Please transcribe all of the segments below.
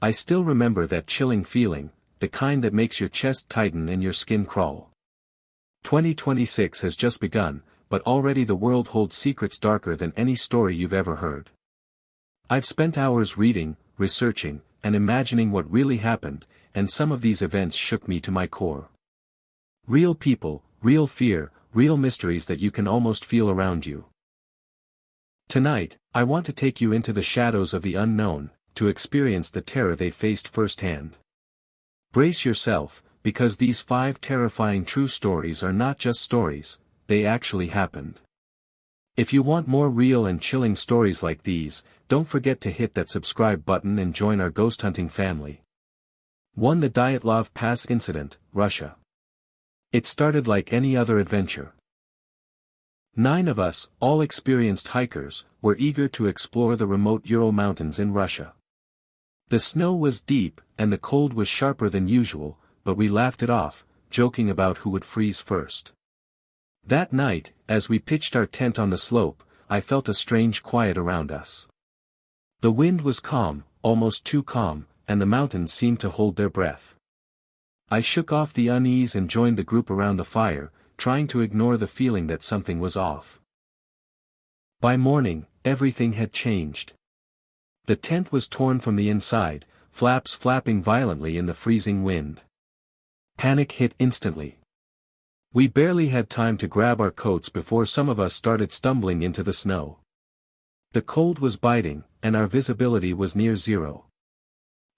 I still remember that chilling feeling, the kind that makes your chest tighten and your skin crawl. 2026 has just begun, but already the world holds secrets darker than any story you've ever heard. I've spent hours reading, researching, and imagining what really happened, and some of these events shook me to my core. Real people, real fear, real mysteries that you can almost feel around you. Tonight, I want to take you into the shadows of the unknown, to experience the terror they faced firsthand. Brace yourself, because these 5 terrifying true stories are not just stories, they actually happened. If you want more real and chilling stories like these, don't forget to hit that subscribe button and join our ghost hunting family. 1. The Dyatlov Pass Incident, Russia. It started like any other adventure. 9 of us, all experienced hikers, were eager to explore the remote Ural Mountains in Russia. The snow was deep, and the cold was sharper than usual, but we laughed it off, joking about who would freeze first. That night, as we pitched our tent on the slope, I felt a strange quiet around us. The wind was calm, almost too calm, and the mountains seemed to hold their breath. I shook off the unease and joined the group around the fire, trying to ignore the feeling that something was off. By morning, everything had changed. The tent was torn from the inside, flaps flapping violently in the freezing wind. Panic hit instantly. We barely had time to grab our coats before some of us started stumbling into the snow. The cold was biting, and our visibility was near zero.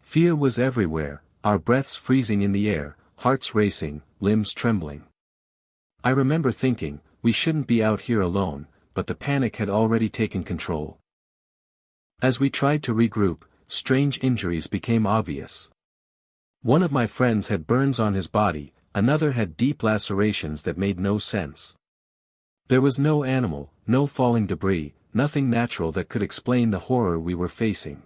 Fear was everywhere, our breaths freezing in the air, hearts racing, limbs trembling. I remember thinking, we shouldn't be out here alone, but the panic had already taken control. As we tried to regroup, strange injuries became obvious. One of my friends had burns on his body, another had deep lacerations that made no sense. There was no animal, no falling debris, nothing natural that could explain the horror we were facing.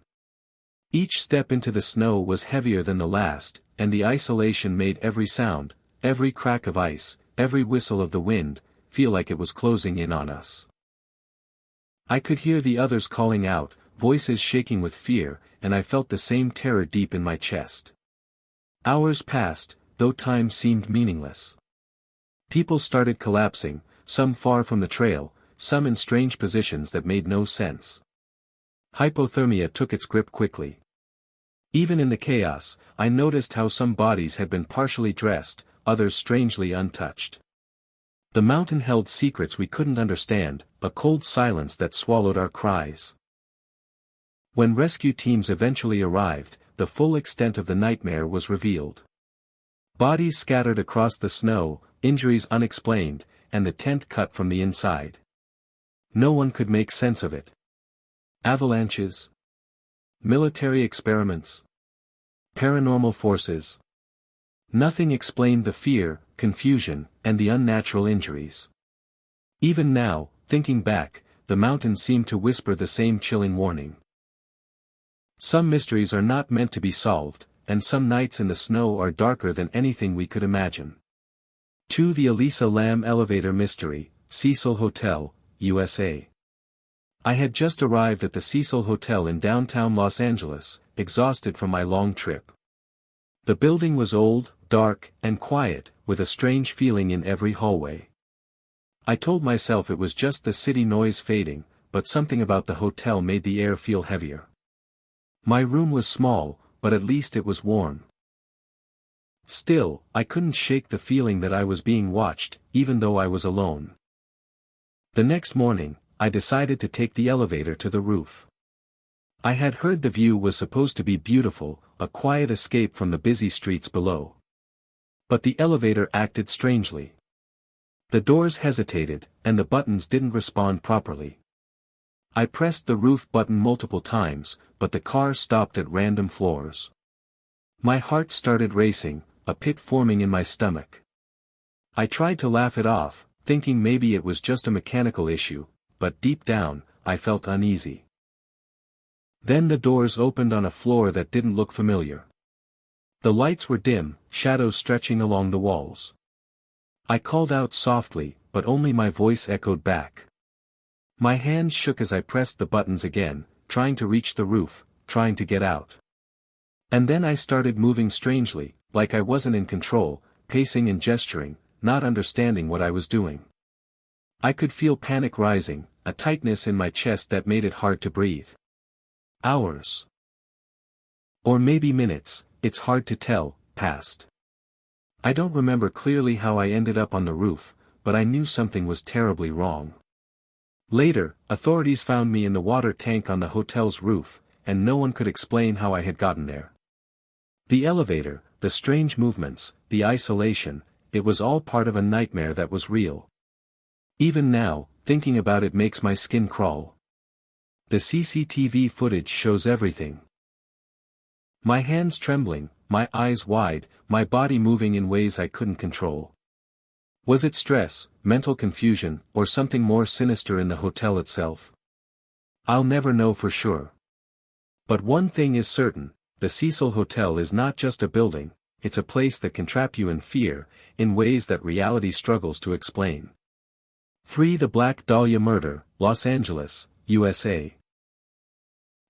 Each step into the snow was heavier than the last, and the isolation made every sound, every crack of ice, every whistle of the wind, feel like it was closing in on us. I could hear the others calling out, voices shaking with fear, and I felt the same terror deep in my chest. Hours passed, though time seemed meaningless. People started collapsing, some far from the trail, some in strange positions that made no sense. Hypothermia took its grip quickly. Even in the chaos, I noticed how some bodies had been partially dressed, others strangely untouched. The mountain held secrets we couldn't understand, a cold silence that swallowed our cries. When rescue teams eventually arrived, the full extent of the nightmare was revealed. Bodies scattered across the snow, injuries unexplained, and the tent cut from the inside. No one could make sense of it. Avalanches? Military experiments? Paranormal forces? Nothing explained the fear, confusion, and the unnatural injuries. Even now, thinking back, the mountains seemed to whisper the same chilling warning. Some mysteries are not meant to be solved, and some nights in the snow are darker than anything we could imagine. 2. The Elisa Lam Elevator Mystery, Cecil Hotel, USA. I had just arrived at the Cecil Hotel in downtown Los Angeles, exhausted from my long trip. The building was old, dark, and quiet, with a strange feeling in every hallway. I told myself it was just the city noise fading, but something about the hotel made the air feel heavier. My room was small, but at least it was warm. Still, I couldn't shake the feeling that I was being watched, even though I was alone. The next morning, I decided to take the elevator to the roof. I had heard the view was supposed to be beautiful, a quiet escape from the busy streets below. But the elevator acted strangely. The doors hesitated, and the buttons didn't respond properly. I pressed the roof button multiple times, but the car stopped at random floors. My heart started racing, a pit forming in my stomach. I tried to laugh it off, thinking maybe it was just a mechanical issue, but deep down, I felt uneasy. Then the doors opened on a floor that didn't look familiar. The lights were dim, shadows stretching along the walls. I called out softly, but only my voice echoed back. My hands shook as I pressed the buttons again, trying to reach the roof, trying to get out. And then I started moving strangely, like I wasn't in control, pacing and gesturing, not understanding what I was doing. I could feel panic rising, a tightness in my chest that made it hard to breathe. Hours. Or maybe minutes, it's hard to tell, passed. I don't remember clearly how I ended up on the roof, but I knew something was terribly wrong. Later, authorities found me in the water tank on the hotel's roof, and no one could explain how I had gotten there. The elevator, the strange movements, the isolation, it was all part of a nightmare that was real. Even now, thinking about it makes my skin crawl. The CCTV footage shows everything. My hands trembling, my eyes wide, my body moving in ways I couldn't control. Was it stress, mental confusion, or something more sinister in the hotel itself? I'll never know for sure. But one thing is certain, the Cecil Hotel is not just a building, it's a place that can trap you in fear, in ways that reality struggles to explain. 3. The Black Dahlia Murder, Los Angeles, USA.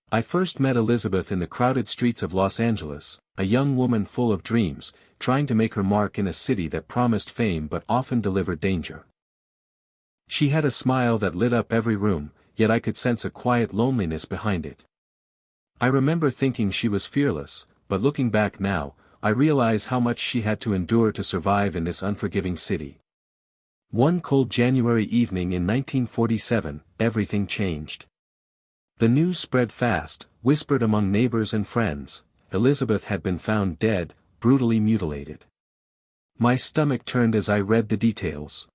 I first met Elizabeth in the crowded streets of Los Angeles, a young woman full of dreams, trying to make her mark in a city that promised fame but often delivered danger. She had a smile that lit up every room, yet I could sense a quiet loneliness behind it. I remember thinking she was fearless, but looking back now, I realize how much she had to endure to survive in this unforgiving city. One cold January evening in 1947, everything changed. The news spread fast, whispered among neighbors and friends. Elizabeth had been found dead, brutally mutilated. My stomach turned as I read the details.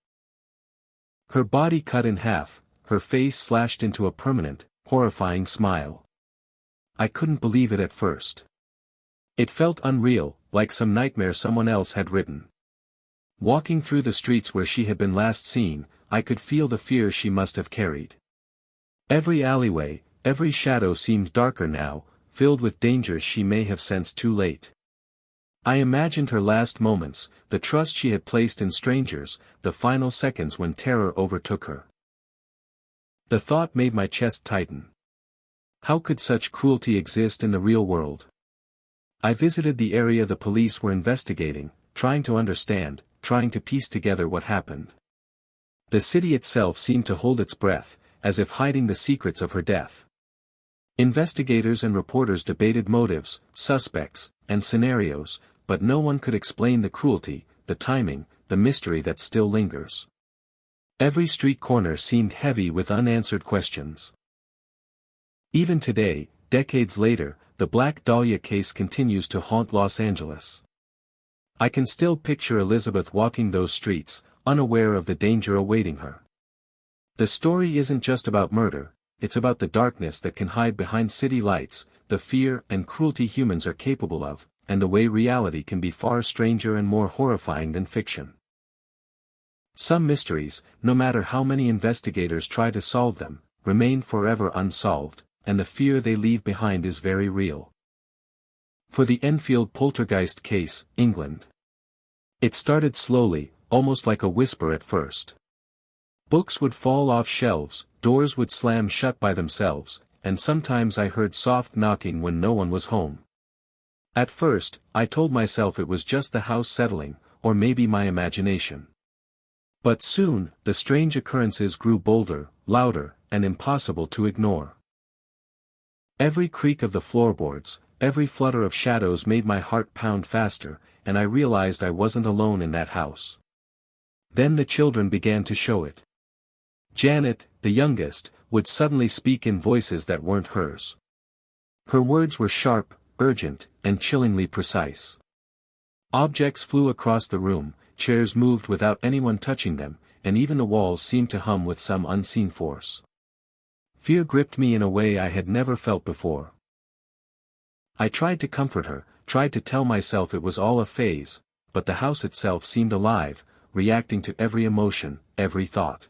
Her body cut in half, her face slashed into a permanent, horrifying smile. I couldn't believe it at first. It felt unreal, like some nightmare someone else had written. Walking through the streets where she had been last seen, I could feel the fear she must have carried. Every alleyway, every shadow seemed darker now, filled with dangers she may have sensed too late. I imagined her last moments, the trust she had placed in strangers, the final seconds when terror overtook her. The thought made my chest tighten. How could such cruelty exist in the real world? I visited the area the police were investigating, trying to understand, trying to piece together what happened. The city itself seemed to hold its breath, as if hiding the secrets of her death. Investigators and reporters debated motives, suspects, and scenarios, but no one could explain the cruelty, the timing, the mystery that still lingers. Every street corner seemed heavy with unanswered questions. Even today, decades later, the Black Dahlia case continues to haunt Los Angeles. I can still picture Elizabeth walking those streets, unaware of the danger awaiting her. The story isn't just about murder, it's about the darkness that can hide behind city lights, the fear and cruelty humans are capable of, and the way reality can be far stranger and more horrifying than fiction. Some mysteries, no matter how many investigators try to solve them, remain forever unsolved, and the fear they leave behind is very real. For the Enfield poltergeist case, England. It started slowly, almost like a whisper at first. Books would fall off shelves, doors would slam shut by themselves, and sometimes I heard soft knocking when no one was home. At first, I told myself it was just the house settling, or maybe my imagination. But soon, the strange occurrences grew bolder, louder, and impossible to ignore. Every creak of the floorboards, every flutter of shadows made my heart pound faster, and I realized I wasn't alone in that house. Then the children began to show it. Janet, the youngest, would suddenly speak in voices that weren't hers. Her words were sharp, urgent, and chillingly precise. Objects flew across the room, chairs moved without anyone touching them, and even the walls seemed to hum with some unseen force. Fear gripped me in a way I had never felt before. I tried to comfort her, tried to tell myself it was all a phase, but the house itself seemed alive, reacting to every emotion, every thought.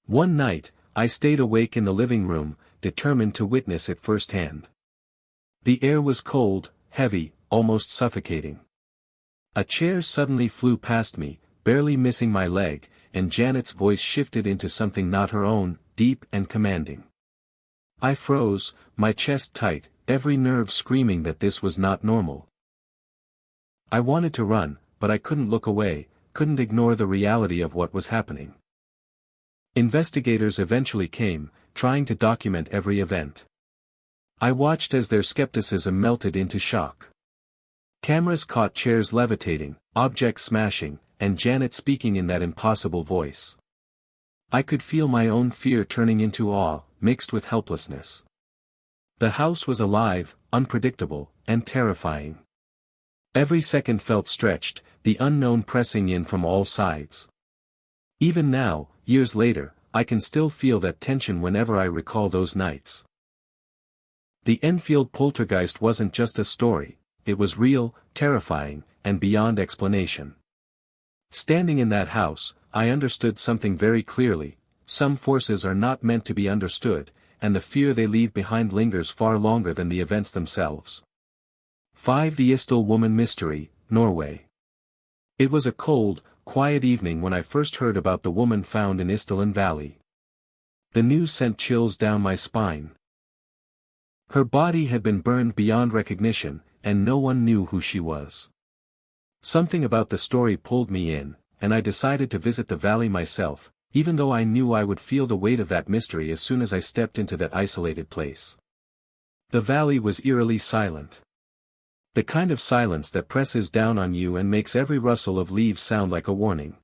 One night, I stayed awake in the living room, determined to witness it firsthand. The air was cold, heavy, almost suffocating. A chair suddenly flew past me, barely missing my leg, and Janet's voice shifted into something not her own, deep and commanding. I froze, my chest tight, every nerve screaming that this was not normal. I wanted to run, but I couldn't look away, couldn't ignore the reality of what was happening. Investigators eventually came, trying to document every event. I watched as their skepticism melted into shock. Cameras caught chairs levitating, objects smashing, and Janet speaking in that impossible voice. I could feel my own fear turning into awe, mixed with helplessness. The house was alive, unpredictable, and terrifying. Every second felt stretched, the unknown pressing in from all sides. Even now, years later, I can still feel that tension whenever I recall those nights. The Enfield poltergeist wasn't just a story, it was real, terrifying, and beyond explanation. Standing in that house, I understood something very clearly: some forces are not meant to be understood, and the fear they leave behind lingers far longer than the events themselves. 5. The Istil Woman Mystery, Norway. It was a cold, quiet evening when I first heard about the woman found in Isdalen Valley. The news sent chills down my spine. Her body had been burned beyond recognition, and no one knew who she was. Something about the story pulled me in, and I decided to visit the valley myself, even though I knew I would feel the weight of that mystery as soon as I stepped into that isolated place. The valley was eerily silent. The kind of silence that presses down on you and makes every rustle of leaves sound like a warning.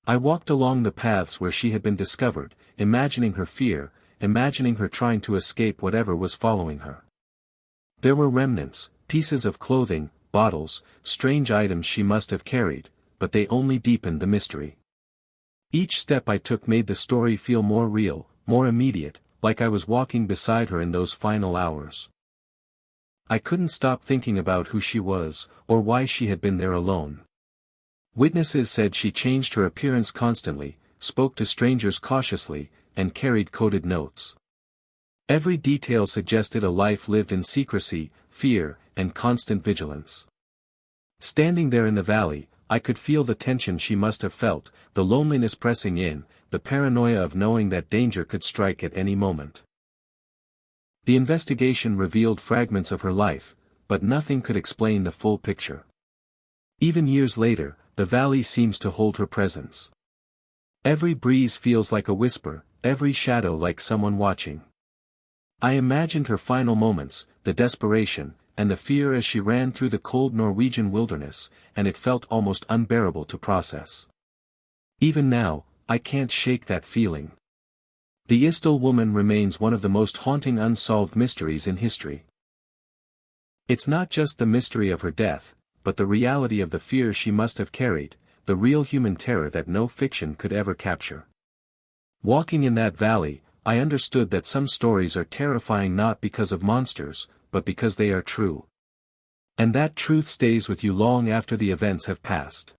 I walked along the paths where she had been discovered, imagining her fear, imagining her trying to escape whatever was following her. There were remnants, pieces of clothing, bottles, strange items she must have carried, but they only deepened the mystery. Each step I took made the story feel more real, more immediate, like I was walking beside her in those final hours. I couldn't stop thinking about who she was, or why she had been there alone. Witnesses said she changed her appearance constantly, spoke to strangers cautiously, and carried coded notes. Every detail suggested a life lived in secrecy, fear, and constant vigilance. Standing there in the valley, I could feel the tension she must have felt, the loneliness pressing in, the paranoia of knowing that danger could strike at any moment. The investigation revealed fragments of her life, but nothing could explain the full picture. Even years later, the valley seems to hold her presence. Every breeze feels like a whisper, every shadow like someone watching. I imagined her final moments, the desperation, and the fear as she ran through the cold Norwegian wilderness, and it felt almost unbearable to process. Even now, I can't shake that feeling. The Istil woman remains one of the most haunting unsolved mysteries in history. It's not just the mystery of her death, but the reality of the fear she must have carried, the real human terror that no fiction could ever capture. Walking in that valley, I understood that some stories are terrifying not because of monsters, but because they are true. And that truth stays with you long after the events have passed.